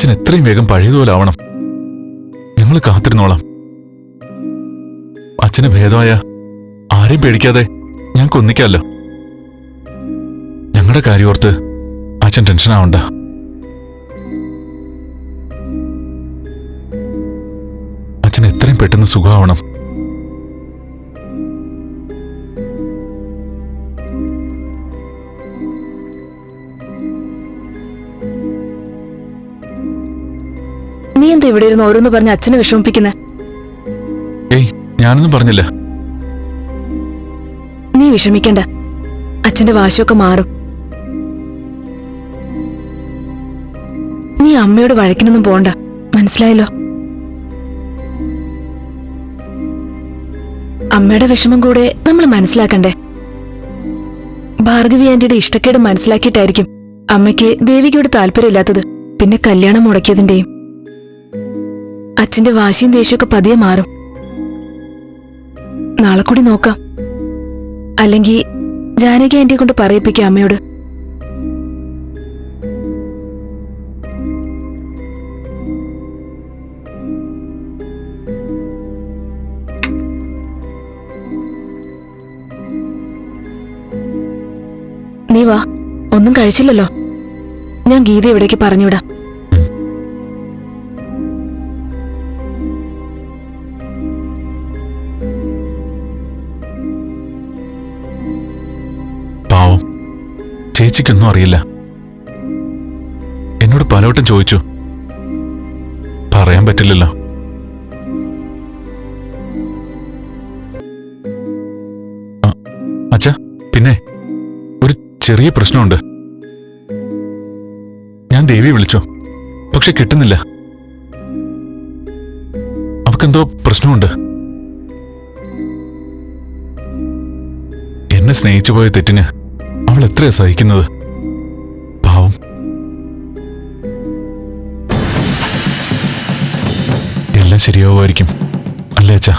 അച്ഛൻ എത്രയും വേഗം പഴയതുപോലെ ആവണം. ഞങ്ങൾ കാത്തിരുന്നോളാം. അച്ഛന് ഭേദമായ ആരെയും പേടിക്കാതെ ഞങ്ങൾക്ക് ഒന്നിക്കാമല്ലോ. ഞങ്ങളുടെ കാര്യോർത്ത് അച്ഛൻ ടെൻഷനാവണ്ട. അച്ഛൻ എത്രയും പെട്ടെന്ന് സുഖമാവണം. നീ എന്താ ഇവിടെ ഇരുന്ന് ഓരോന്ന് പറഞ്ഞ് അച്ഛനെ വിഷമിപ്പിക്കുന്നെ? ഏയ്, ഞാനൊന്നും പറഞ്ഞില്ല. നീ വിഷമിക്കണ്ട, അച്ഛന്റെ വാശിയൊക്കെ മാറും. നീ അമ്മയോട് വഴക്കിനൊന്നും പോണ്ട, മനസ്സിലായല്ലോ? അമ്മയുടെ വിഷമം കൂടെ നമ്മൾ മനസ്സിലാക്കണ്ടേ? ഭാർഗവി ആന്റിയുടെ ഇഷ്ടക്കേട് മനസ്സിലാക്കിയിട്ടായിരിക്കും അമ്മയ്ക്ക് ദേവികയോട് താല്പര്യമില്ലാത്തത്, പിന്നെ കല്യാണം മുടക്കിയതിന്റെയും. അച്ഛന്റെ വാശിയും ദേഷ്യമൊക്കെ പതിയെ മാറും. നാളെ കൂടി നോക്കാം. അല്ലെങ്കിൽ ജാനകി ആന്റിയെ കൊണ്ട് പറയിപ്പിക്കാം അമ്മയോട്. നീ വാ, ഒന്നും കഴിച്ചില്ലല്ലോ. ഞാൻ ഗീത ഇവിടേക്ക് പറഞ്ഞുവിടാം. പാവം, ചേച്ചിക്കൊന്നും അറിയില്ല. എന്നോട് പലവട്ടം ചോദിച്ചു, പറയാൻ പറ്റില്ലല്ലോ. അച്ഛാ, പിന്നെ ഒരു ചെറിയ പ്രശ്നമുണ്ട്. ഞാൻ ദേവിയെ വിളിച്ചു, പക്ഷെ കിട്ടുന്നില്ല. അവക്കെന്തോ പ്രശ്നമുണ്ട്. എന്നെ സ്നേഹിച്ചു പോയ തെറ്റിന് അവൾ എത്രയാ സഹിക്കുന്നത്. പാവം. എല്ലാം ശരിയാവുമായിരിക്കും, അല്ലേ അച്ഛാ?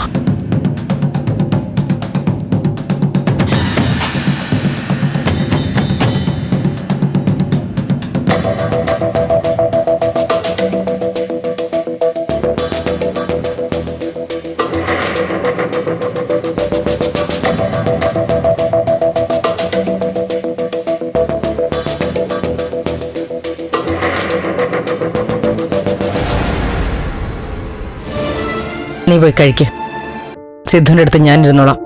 നീ പോയി കഴിക്ക്. സിദ്ധുവിൻ്റെ അടുത്ത് ഞാൻ ഇരുന്നോളാം.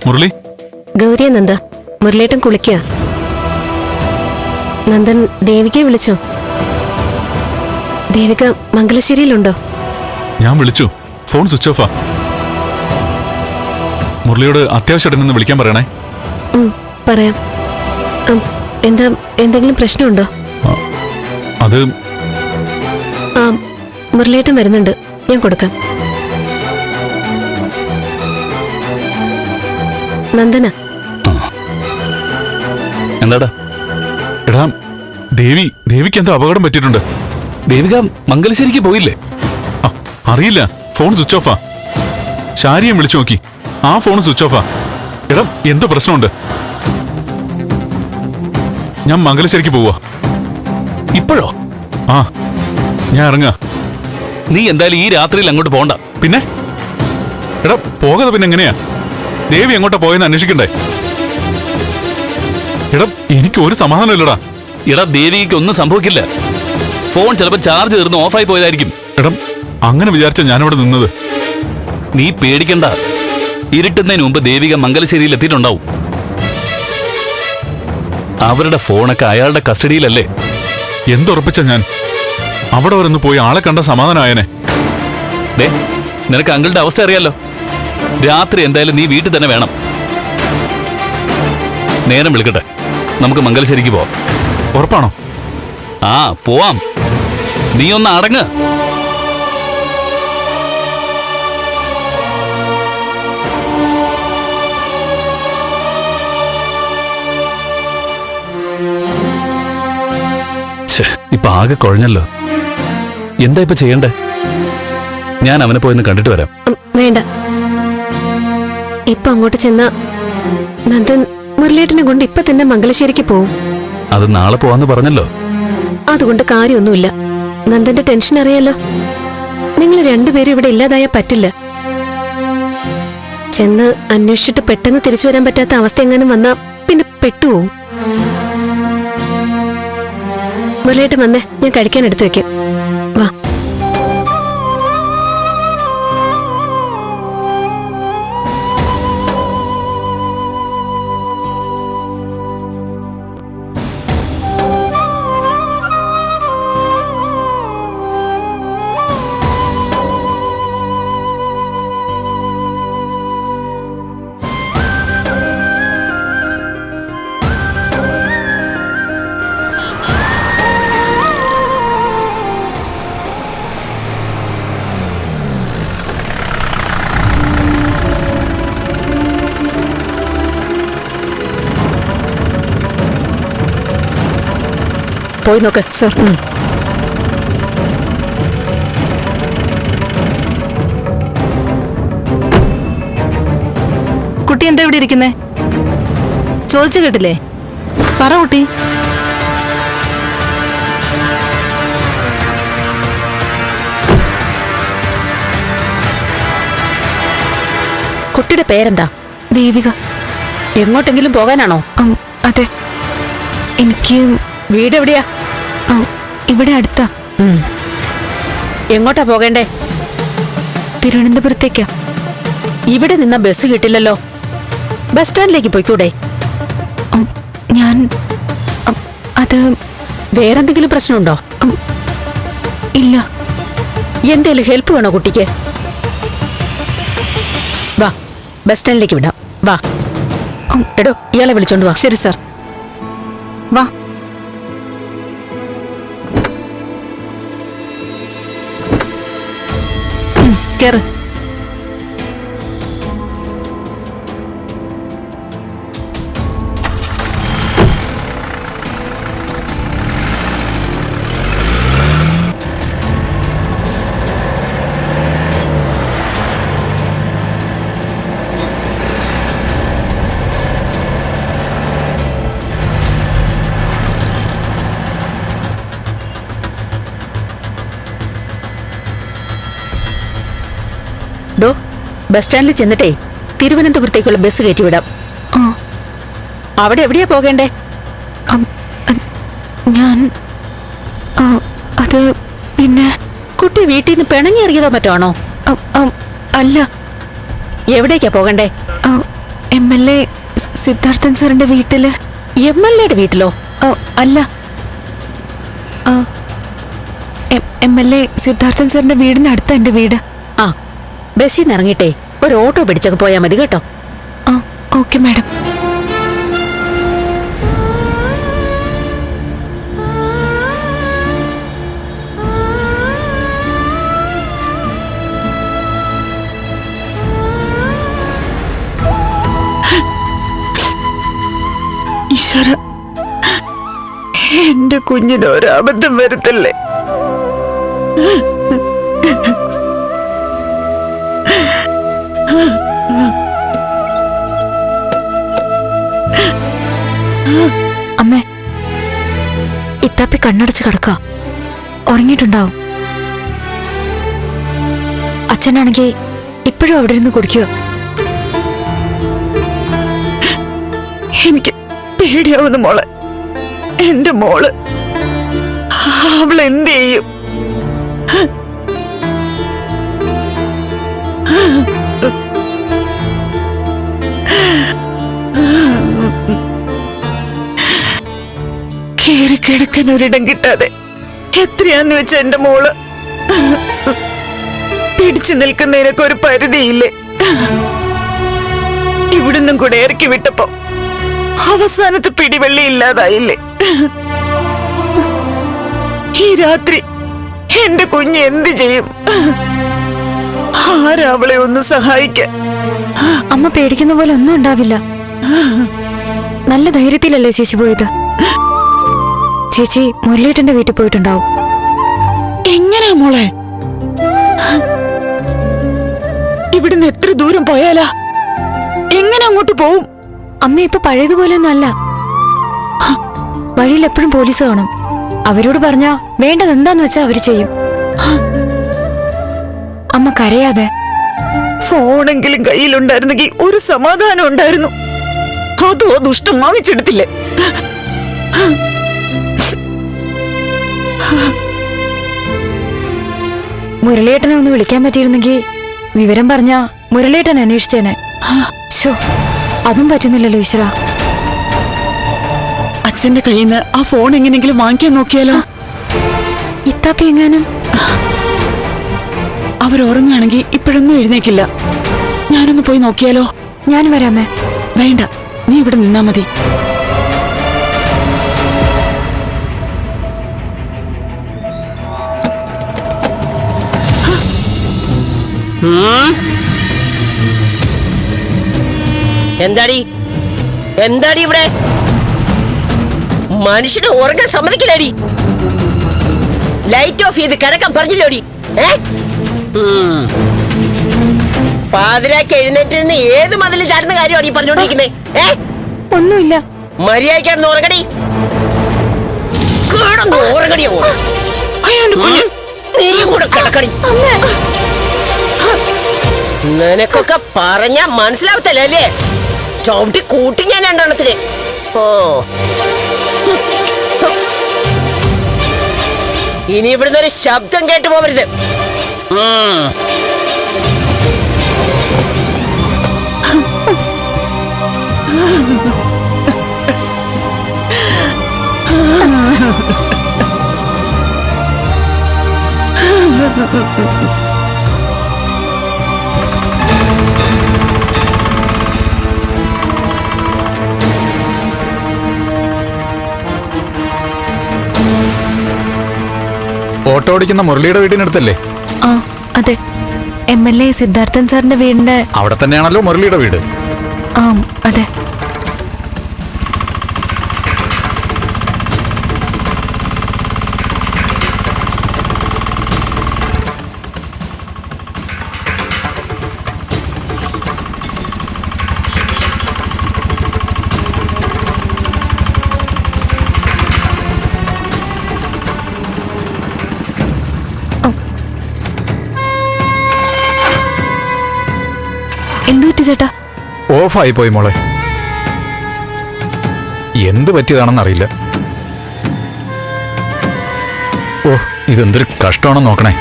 മുരളി. ഗൗരിയ നന്ദ, മുരളേട്ടൻ കുളിക്കുക. നന്ദൻ ദേവികയെ വിളിച്ചോ? ദേവിക മംഗലശ്ശേരിയിലുണ്ടോ? ഞാൻ വിളിച്ചു, ഫോൺ സ്വിച്ച് ഓഫാ. മുരളിയോട് അത്യാവശ്യമായിട്ടൊന്ന് വിളിക്കാൻ പറയണേ. പറയാം. എന്താ, എന്തെങ്കിലും പ്രശ്നമുണ്ടോ? അത് മുരളേട്ടൻ വരുന്നുണ്ട്, ഞാൻ കൊടുക്കാം. നന്ദന. എന്താടാ? എടാ, ദേവിക്ക് എന്താ അപകടം പറ്റിയിട്ടുണ്ട്. ദേവിക മംഗലശ്ശേരിക്ക് പോയില്ലേ? അറിയില്ല, ഫോൺ സ്വിച്ച് ഓഫാ. ശാരിയെ വിളിച്ചു നോക്കി, ആ ഫോൺ സ്വിച്ച് ഓഫാ. എടാ, എന്തോ പ്രശ്നമുണ്ട്. ഞാൻ മംഗലശ്ശേരിക്ക് പോവാ. ഇപ്പോഴോ? ആ, ഞാൻ ഇറങ്ങാ. നീ എന്തായാലും ഈ രാത്രിയിൽ അങ്ങോട്ട് പോണ്ട. പിന്നെ എടാ, പോകാതെ പിന്നെ എങ്ങനെയാ? ദേവി എങ്ങോട്ടാ പോയെന്ന് അന്വേഷിക്കണ്ടേ? എടാ, എനിക്ക് ഒരു സമാധാനമില്ലടാ. എടാ, ദേവിക്ക് ഒന്നും സംഭവിക്കില്ല. ഫോൺ ചിലപ്പോൾ ചാർജ് തീർന്ന് ഓഫായി പോയതായിരിക്കും. എടാ, അങ്ങനെ വിചാരിച്ച ഞാനിവിടെ നിന്നത്. നീ പേടിക്കണ്ട. ഇരുട്ടുന്നതിന് മുമ്പ് ദേവിക മംഗലശ്ശേരിയിൽ എത്തിയിട്ടുണ്ടാവും. അവരുടെ ഫോണൊക്കെ അയാളുടെ കസ്റ്റഡിയിലല്ലേ? എന്തുറപ്പിച്ച ഞാൻ അവിടെ വരെ ഒന്ന് പോയി ആളെ കണ്ട സമാധാനമായനെ. ദേ, നിനക്ക് അങ്കിളുടെ അവസ്ഥ അറിയാലോ. രാത്രി എന്തായാലും നീ വീട്ടിൽ തന്നെ വേണം. നേരം വിളിക്കട്ടെ, നമുക്ക് മംഗലശ്ശേരിക്ക് പോവാം. ഉറപ്പാണോ? ആ, പോവാം. നീ ഒന്ന് അടങ്ങ്. ഇപ്പൊ ആകെ കുഴഞ്ഞല്ലോ. എന്താ ഇപ്പൊ ചെയ്യണ്ടേ? ഞാൻ അവനെ പോയെന്ന് കണ്ടിട്ട് വരാം. വേണ്ട, ഇപ്പൊ അങ്ങോട്ട് ചെന്ന നന്ദൻ മുരളേട്ടനെ കൊണ്ട് ഇപ്പൊ തന്നെ മംഗലശ്ശേരിക്ക് പോവും. അത് നാളെ പോവാന്ന് പറഞ്ഞല്ലോ. അതുകൊണ്ട് കാര്യമൊന്നുമില്ല. നന്ദന്റെ ടെൻഷൻ അറിയാലോ. നിങ്ങൾ രണ്ടുപേരും ഇവിടെ ഇല്ലാതായ പറ്റില്ല. ചെന്ന് അന്വേഷിച്ചിട്ട് പെട്ടെന്ന് തിരിച്ചു വരാൻ പറ്റാത്ത അവസ്ഥ എങ്ങാനും വന്നാ പിന്നെ പെട്ടുപോവും. മുരളേട്ടൻ വന്നേ, ഞാൻ കഴിക്കാൻ എടുത്തു വെക്കാം. വാ. പോയി നോക്ക് സർ. കുട്ടി എന്താ ഇവിടെ ഇരിക്കുന്നേ? ചോദിച്ചു കേട്ടില്ലേ? പറ കുട്ടി. കുട്ടിയുടെ പേരെന്താ? ദേവിക. എങ്ങോട്ടെങ്കിലും പോകാനാണോ? അതെ, എനിക്ക് വീട് എവിടെയാ? ഇവിടെ അടുത്താ. എങ്ങോട്ടാ പോകേണ്ടേ? തിരുവനന്തപുരത്തേക്കാ. ഇവിടെ നിന്ന ബസ് കിട്ടില്ലല്ലോ. ബസ് സ്റ്റാൻഡിലേക്ക് പോയിക്കൂടെ? ഞാൻ അത് വേറെന്തെങ്കിലും പ്രശ്നമുണ്ടോ? ഇല്ല. എന്തേലും ഹെൽപ്പ് വേണോ കുട്ടിക്ക്? വാ, ബസ് സ്റ്റാൻഡിലേക്ക് വിടാം. വാ. എടോ, ഇയാളെ വിളിച്ചോണ്ട് വാ. ശരി സർ. വാ. കേറ്. ഡോ, ബസ് സ്റ്റാൻഡിൽ ചെന്നിട്ടേ തിരുവനന്തപുരത്തേക്കുള്ള ബസ് കയറ്റിവിടാം. അവിടെ എവിടെയാ പോകേണ്ടേ? ഞാൻ അത് പിന്നെ കുട്ടി വീട്ടിൽ നിന്ന് പിണങ്ങി ഇറങ്ങിയതോ മറ്റോ ആണോ? അല്ല. എവിടേക്കാ പോകണ്ടേ? MLA സിദ്ധാർത്ഥൻ സാറിന്റെ വീട്ടില്. MLA-യുടെ വീട്ടിലോ? ഓ അല്ല, MLA സിദ്ധാർത്ഥൻ സാറിന്റെ വീടിനടുത്ത എന്റെ വീട്. ആ, ബസ്സിൽ നിന്ന് ഇറങ്ങിയിട്ടേ ഒരു ഓട്ടോ പിടിച്ചൊക്കെ പോയാൽ മതി കേട്ടോ. ആ ഓക്കെ മാഡം. ഈശ്വര, എന്റെ കുഞ്ഞിന് ഒരബദ്ധം വരുത്തല്ലേ. അമ്മേ, ഇത്താപ്പി കണ്ണടച്ച് കിടക്ക, ഉറങ്ങിയിട്ടുണ്ടാവും. അച്ഛനാണെങ്കിൽ ഇപ്പോഴും അവിടെ ഇരുന്ന് കുടിക്കുക. എനിക്ക് പേടിയാവുന്നു മോളെ. എന്റെ മോള് അവൾ എന്ത് ചെയ്യും? കേറി കിടക്കാൻ ഒരിടം കിട്ടാതെ എത്രയാന്ന് വെച്ച എന്റെ മോള് പിടിച്ചു നിൽക്കുന്നതിനൊക്കെ ഒരു പരിധിയില്ലേ? ഇവിടുന്നും കൂടെ ഇറക്കി വിട്ടപ്പോ അവസാനത്തെ പിടിവെള്ളി ഇല്ലാതായില്ലേ? ഈ രാത്രി എന്റെ കുഞ്ഞ് എന്ത് ചെയ്യും? ആരാ അവളെ ഒന്ന് സഹായിക്കാൻ? അമ്മ പേടിക്കുന്ന പോലെ ഒന്നും ഉണ്ടാവില്ല. നല്ല ധൈര്യത്തിലല്ലേ ചേച്ചി പോയത്? ചേച്ചി മുരളീട്ടന്റെ വീട്ടിൽ പോയിട്ടുണ്ടാവും. എങ്ങനെയാ മോളെ? ഇവിടുന്ന് എത്ര ദൂരം പോയാലാ? എങ്ങനെ അങ്ങോട്ട് പോവും? അമ്മ ഇപ്പൊ പഴയതുപോലെയൊന്നും അല്ല. വഴിയിൽ എപ്പോഴും പോലീസ് കാണും. അവരോട് പറഞ്ഞാ വേണ്ടത് എന്താന്ന് വെച്ചാ അവര് ചെയ്യും. അമ്മ കരയാതെ. ഫോണെങ്കിലും കയ്യിലുണ്ടായിരുന്നെങ്കിൽ ഒരു സമാധാനം ഉണ്ടായിരുന്നു. അതോ ദുഷ്ടം വാങ്ങിച്ചെടുത്തില്ലേ? മുരളിയേട്ടനെ ഒന്ന് വിളിക്കാൻ പറ്റിയിരുന്നെങ്കിൽ വിവരം പറഞ്ഞാ മുരളിയേട്ടൻ അന്വേഷിച്ചേനെ. ശോ, അതും പറ്റുന്നില്ലല്ലോ ഈശ്വര. അച്ഛന്റെ കയ്യിൽ നിന്ന് ആ ഫോൺ എങ്ങനെങ്കിലും വാങ്ങിക്കാൻ നോക്കിയാലോ? ഇത്താപ്പി എങ്ങാനും അവരുറങ്ങുകയാണെങ്കിൽ ഇപ്പോഴൊന്നും എഴുന്നേക്കില്ല. ഞാനൊന്ന് പോയി നോക്കിയാലോ? ഞാൻ വരാമേ. വേണ്ട, നീ ഇവിടെ നിന്നാ മതി. എന്താടി എന്താടി ഇവിടെ? മനുഷ്യന് ഉറങ്ങാൻ സമ്മതിക്കില്ലടി. ലൈറ്റ് ഓഫ് ചെയ്ത് കിടക്കാൻ പറഞ്ഞില്ലോടി. പാതിരാക്കി എഴുന്നേറ്റിരുന്ന് ഏത് മതിൽ ചാടുന്ന കാര്യമാണ് ഈ പറഞ്ഞോണ്ടിരിക്കുന്നത്? ഒന്നുമില്ല. മര്യാദക്കാരന്ന് ഉറങ്ങടി. ഉറങ്ങടിയോ? നീ കൂടെ കിടക്കടി. നിനക്കൊക്കെ പറഞ്ഞാ മനസ്സിലാവത്തല്ലേ? ചവിട്ടി കൂട്ടി ഞാൻ രണ്ടെണ്ണത്തിന്. ഓ, ഇനി ഇവിടുന്ന് ഒരു ശബ്ദം കേട്ടു പോവരുത്. ഓട്ടോ ഓടിക്കുന്ന മുരളിയുടെ വീടിനടുത്തല്ലേ? ആ അതെ, MLA സിദ്ധാർത്ഥൻ സാറിന്റെ വീടിന്റെ അവിടെ തന്നെയാണല്ലോ മുരളിയുടെ വീട്. ആ അതെ. എന്തുപറ്റി ചേട്ടാ? ഓഫായി പോയി മോളെ. എന്ത് പറ്റിയതാണെന്നറിയില്ല. ഓ, ഇതെന്തൊരു കഷ്ടമാണെന്ന് നോക്കണേ.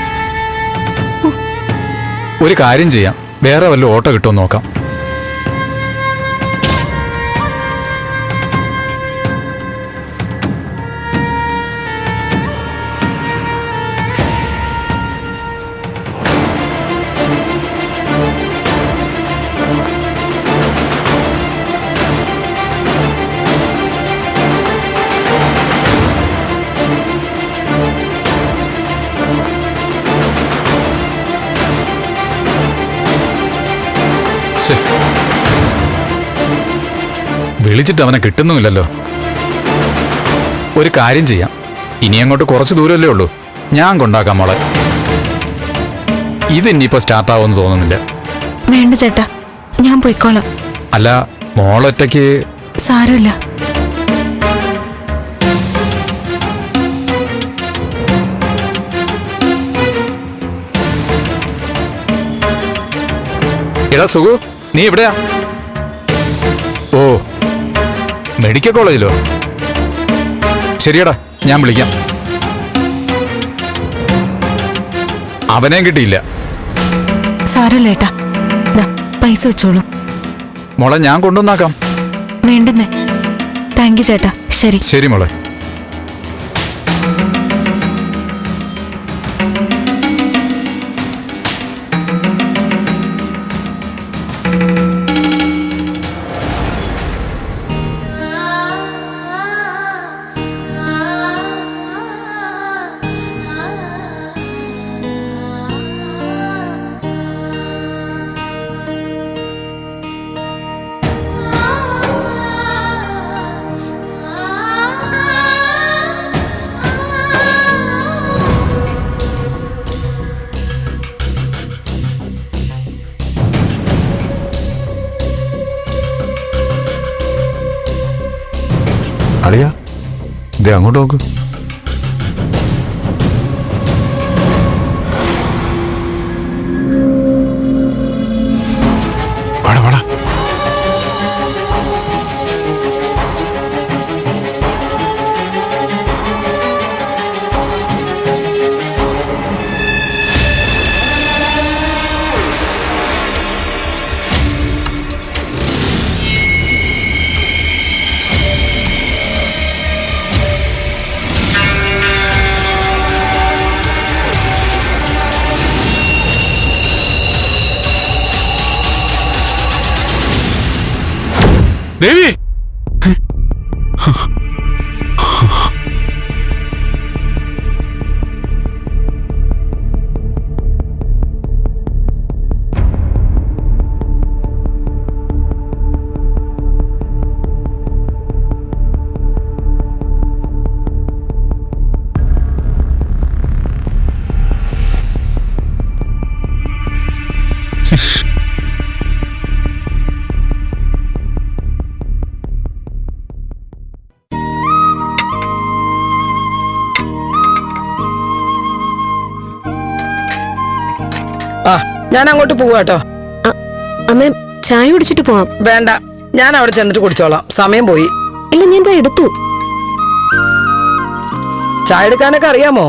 ഒരു കാര്യം ചെയ്യാം, വേറെ വല്ല ഓട്ടോ കിട്ടുമോ നോക്കാം. വിളിച്ചിട്ട് അവനെ കിട്ടുന്നുമില്ലല്ലോ. ഒരു കാര്യം ചെയ്യാം, ഇനി അങ്ങോട്ട് കുറച്ച് ദൂരമല്ലേ ഉള്ളൂ, ഞാൻ കൊണ്ടാക്കാം മോളെ. ഇതിനിപ്പോ സ്റ്റാർട്ടാവുമെന്ന് തോന്നുന്നില്ല. വേണ്ട ചേട്ടാ, ഞാൻ പോയിക്കോളാം. അല്ല, മോളൊറ്റയ്ക്ക് സാരമില്ല. എടാ സുഖു, നീ എവിടെയാ? ഓ, മെഡിക്കൽ കോളേജിലോ? ശരിയടാ, ഞാൻ വിളിക്കാം. അവനെയും കിട്ടിയില്ല. സാരമില്ല ഏട്ടാ, ദാ, പൈസ വെച്ചോളൂ. മോളെ ഞാൻ കൊണ്ടുവന്നാക്കാം. വേണ്ടെന്നേ. താങ്ക് യു ചേട്ടാ. ശരി. ശരി മോളെ. അളിയാ, ദേ അങ്ങോട്ട് നോക്ക്. വാടാ വാടാ. ദേവി, ആ, ഞാൻ അങ്ങോട്ട് പോവാട്ടോ. അമ്മ ചായ കുടിച്ചിട്ട് പോവാം. വേണ്ട, ഞാൻ അവിടെ ചെന്നിട്ട് കുടിച്ചോളാം, സമയം പോയി. ഇല്ല, ഞാൻ ദാ എടുത്തു. ചായ എടുക്കാനൊക്കെ അറിയാമോ?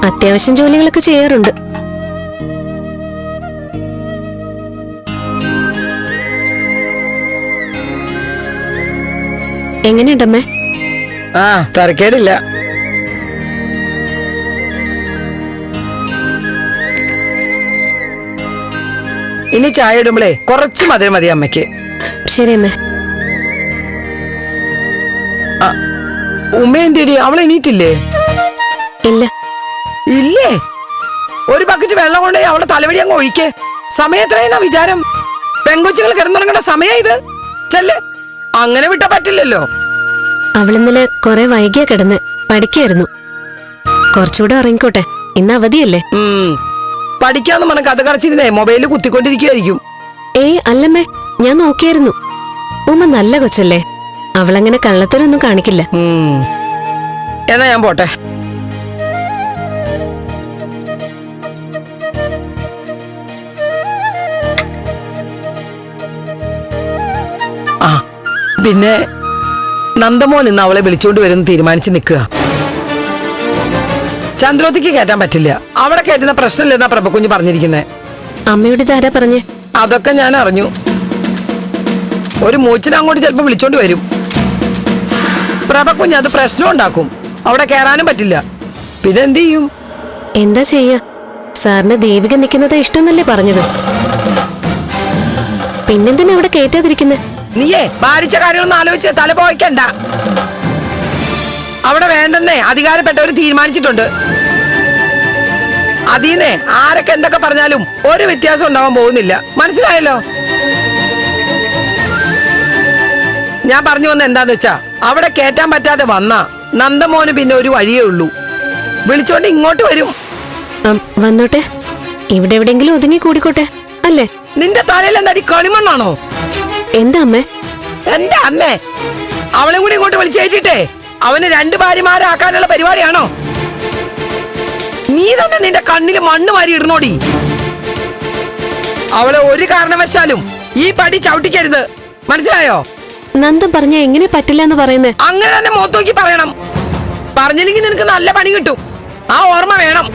അത്യാവശ്യം ജോലികളൊക്കെ ചെയ്യാറുണ്ട്. എങ്ങനെയുണ്ടമ്മേ? ആ, തരക്കേടില്ല. ഇനി ചായ ഇടുമ്പളേ കുറച്ച് മധുരം മതി അമ്മയ്ക്ക്. ശരി അമ്മേ. ഉമ്മ എന്തിടി, അവൾ എണീറ്റില്ലേ? ഇല്ല. ഇല്ലേ? ഒരു ബക്കറ്റ് വെള്ളം കൊണ്ടുപോയി അവളെ തലവഴി അങ്ങ് ഒഴിക്കേ. സമയം എത്രയെന്നാ വിചാരം? പെങ്കൊച്ചുകൾ കിടന്നുറങ്ങേണ്ട സമയം ഇത്. ചെല്ല്, അങ്ങനെ വിട്ടാ പറ്റില്ലല്ലോ. അവളിന്നലെ കുറെ വൈകിയാ കിടന്ന് പഠിക്കായിരുന്നു. കുറച്ചുകൂടെ ഉറങ്ങിക്കോട്ടെ, ഇന്ന് അവധിയല്ലേ. പഠിക്കാന്ന് പറഞ്ഞ കഥ കടച്ചിരുന്നേ മൊബൈലിൽ കുത്തിക്കൊണ്ടിരിക്കുകയായിരിക്കും. ഏയ് അല്ലമ്മേ, ഞാൻ നോക്കിയായിരുന്നു. ഉമ്മ നല്ല കൊച്ചല്ലേ, അവളങ്ങനെ കള്ളത്തരൊന്നും കാണിക്കില്ല. എന്നാ ഞാൻ പോട്ടെ. ആ, പിന്നെ നന്ദമോൻ ഇന്ന് അവളെ വിളിച്ചോണ്ട് വരുന്ന തീരുമാനിച്ച് നിൽക്കുക. ചന്ദ്രോത്തിക്ക് കയറ്റാൻ പറ്റില്ല. അവിടെ കയറ്റുന്ന പ്രശ്നമില്ലെന്നാ പ്രഭക്കുഞ്ഞ് പറഞ്ഞിരിക്കുന്നേ. അമ്മയോട് ഇതാരാ പറഞ്ഞേ? അതൊക്കെ ഞാൻ അറിഞ്ഞു. ഒരു മൂച്ചിനെ അങ്ങോട്ട് ചിലപ്പോ വിളിച്ചോണ്ട് വരും. പ്രഭക്കുഞ്ഞ് അത് പ്രശ്നം ഉണ്ടാക്കും. അവിടെ കയറാനും പറ്റില്ല. പിന്നെ എന്ത് ചെയ്യും? എന്താ ചെയ്യാ? സാറിന് ദേവിക നിൽക്കുന്നത് ഇഷ്ടമെന്നല്ലേ പറഞ്ഞത്? പിന്നെന്തിനാ അവിടെ കയറ്റാതിരിക്കുന്നത്? നീയേ ഭാരിച്ച കാര്യങ്ങളൊന്നും ആലോചിച്ച് തല പോയിക്കണ്ട. അവിടെ വേണ്ടെന്നേ അധികാരപ്പെട്ടവർ തീരുമാനിച്ചിട്ടുണ്ട്. അതീന്നേ ആരൊക്കെ എന്തൊക്കെ പറഞ്ഞാലും ഒരു വ്യത്യാസം ഉണ്ടാവാൻ പോകുന്നില്ല. മനസ്സിലായല്ലോ? ഞാൻ പറഞ്ഞു വന്ന എന്താന്ന് വെച്ചാ അവിടെ കേറ്റാൻ പറ്റാതെ വന്നാ നന്ദമോന് പിന്നെ ഒരു വഴിയേ ഉള്ളൂ. വിളിച്ചോണ്ട് ഇങ്ങോട്ട് വരും. വന്നോട്ടെ, ഇവിടെ എവിടെയെങ്കിലും ഒതുങ്ങി കൂടിക്കോട്ടെ അല്ലേ? നിന്റെ തലയിൽ എന്താ കളിമണ്ണാണോ? എന്താ അമ്മേ? എന്റെ അമ്മേ, അവളെ കൂടി ഇങ്ങോട്ട് വിളിച്ചേറ്റിട്ടേ അവന് 2 ഭാര്യമാരാക്കാനുള്ള പരിപാടിയാണോ? നീ തന്നെ നിന്റെ കണ്ണില് മണ്ണ് വാരി ഇടുന്നോടി. അവളെ ഒരു കാരണവശാലും ഈ പടി ചവിട്ടിക്കരുത്, മനസ്സിലായോ? നന്ദൻ പറഞ്ഞ എങ്ങനെ പറ്റില്ല എന്ന് പറയുന്നേ? അങ്ങനെ തന്നെ മുഖത്ത് നോക്കി പറയണം. പറഞ്ഞില്ലെങ്കിൽ നിനക്ക് നല്ല പണി കിട്ടും. ആ ഓർമ്മ വേണം.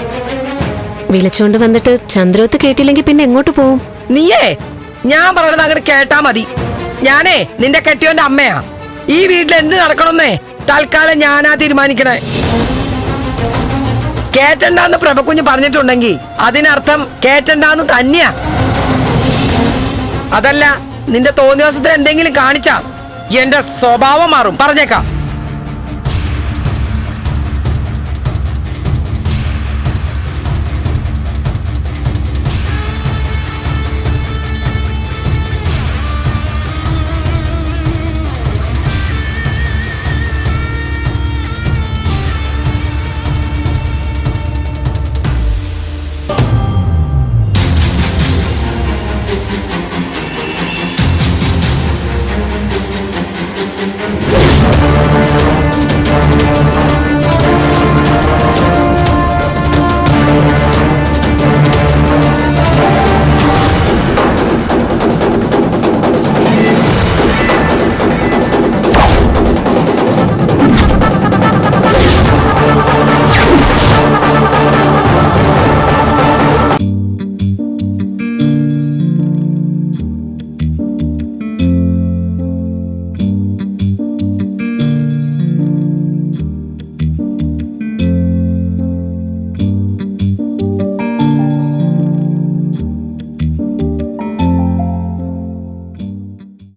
വിളിച്ചോണ്ട് വന്നിട്ട് ചന്ദ്രോത്ത് കേട്ടില്ലെങ്കിൽ പിന്നെ എങ്ങോട്ട് പോവും? നീയേ ഞാൻ പറയണത് അങ്ങോട്ട് കേട്ടാ മതി. ഞാനേ നിന്റെ കെട്ടിയോന്റെ അമ്മയാ. ഈ വീട്ടിൽ എന്ത് നടക്കണമെന്നേ തൽക്കാലം ഞാനാ തീരുമാനിക്കണേ. കേറ്റണ്ടാന്ന് പ്രഭക്കുഞ്ഞ് പറഞ്ഞിട്ടുണ്ടെങ്കിൽ അതിനർത്ഥം കേറ്റണ്ടാന്ന് തന്നെയാ. അതല്ല നിന്റെ തോന്നിയ ദിവസത്തിൽ എന്തെങ്കിലും കാണിച്ചാ എന്റെ സ്വഭാവം മാറും, പറഞ്ഞേക്കാം.